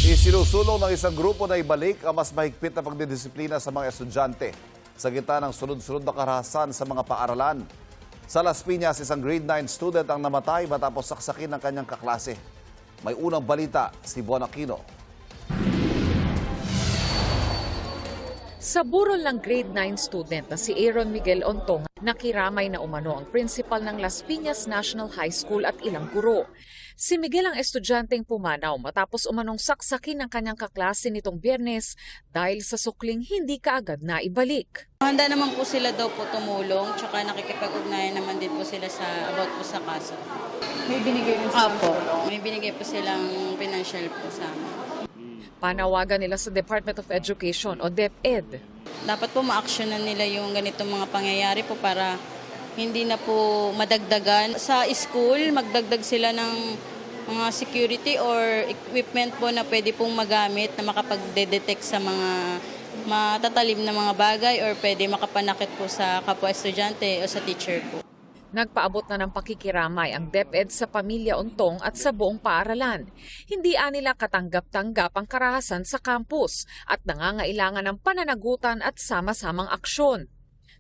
Isinusulong ng isang grupo na ibalik ang mas mahigpit na pagdidisiplina sa mga estudyante sa gitna ng sunod-sunod na karahasan sa mga paaralan. Sa Las Piñas, isang grade 9 student ang namatay matapos saksakin ng kanyang kaklase. May unang balita si Bon Aquino. Sa burol ng grade 9 student na si Aaron Miguel Ontong, nakiramay na umano ang principal ng Las Piñas National High School at ilang guro. Si Miguel ang estudyanteng pumanaw matapos umanong saksakin ng kanyang kaklase nitong Biyernes dahil sa sukling hindi kaagad na ibalik. Handa naman po sila daw po tumulong, tsaka nakikipag-ugnayan naman din po sila about po sa kaso. May binigay rin silang tulong? May binigay po silang financial po sa amin. Panawagan nila sa Department of Education o DepEd. Dapat po ma-actionan nila yung ganitong mga pangyayari po para hindi na po madagdagan. Sa school, magdagdag sila ng mga security or equipment po na pwede pong magamit na makapag-detect sa mga matatalim na mga bagay or pwede makapanakit po sa kapwa estudyante o sa teacher po. Nagpaabot na ng pakikiramay ang DepEd sa pamilya Ontong at sa buong paaralan. Hindi nila katanggap-tanggap ang karahasan sa campus at nangangailangan ng pananagutan at sama-samang aksyon.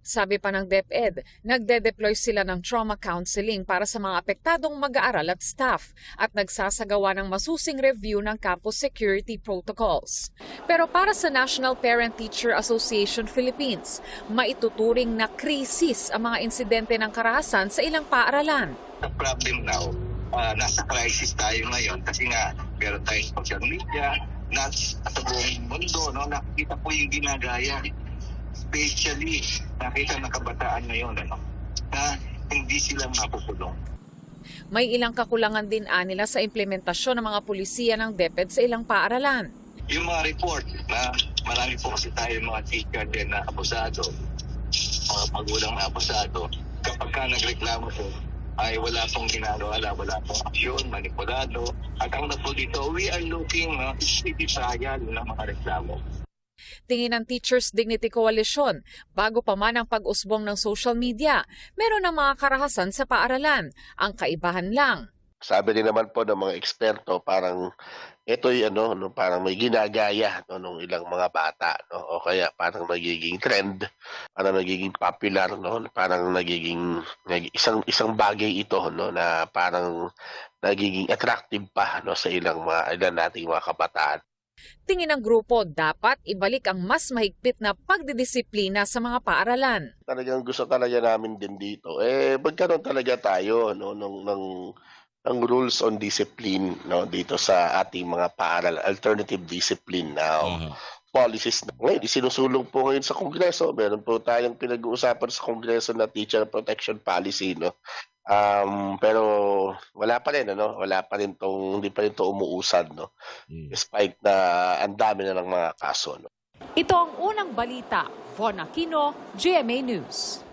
Sabi pa ng DepEd, nagde-deploy sila ng trauma counseling para sa mga apektadong mag-aaral at staff at nagsasagawa ng masusing review ng campus security protocols. Pero para sa National Parent-Teacher Association Philippines, maituturing na krisis ang mga insidente ng karahasan sa ilang paaralan. The problem now, nasa crisis tayo ngayon kasi nga meron tayong social media, sa buong mundo, no, nakikita po yung ginagaya. Especially, nakita ng kabataan ngayon na hindi sila mapukulong. May ilang kakulangan din nila sa implementasyon ng mga pulisiya ng DepEd sa ilang paaralan. Yung mga report na marami po kasi tayo mga teacher din na abusado, mga magulang na abusado, kapag ka nagreklamo po, ay wala pong ginagawa, wala pong aksyon, manipulado. At ang napo dito, we are looking city trial ng mga reklamo. Tingin ng Teachers Dignity Coalition, bago pa man ang pag-usbong ng social media, meron ng mga karahasan sa paaralan. Ang kaibahan lang. Sabi din naman po ng mga eksperto, parang ito'y parang may ginagaya ng ilang mga bata, o kaya parang nagiging trend, parang nagiging popular, parang nagiging isang bagay ito, na parang nagiging attractive pa sa ilan nating mga kabataan. Tingin ng grupo, dapat ibalik ang mas mahigpit na pagdidisiplina sa mga paaralan. Talagang gusto talaga namin din dito, magkaroon talaga tayo ng rules on discipline dito sa ating mga paaral, alternative discipline now. Policies na ngayon, isinusulong po ngayon sa Kongreso. Meron po tayong pinag-uusapan sa Kongreso na teacher protection policy, pero wala pa rin, hindi pa rin to umuusad, despite na ang dami na ng mga kaso. Ito ang unang balita. Bon Aquino, GMA News.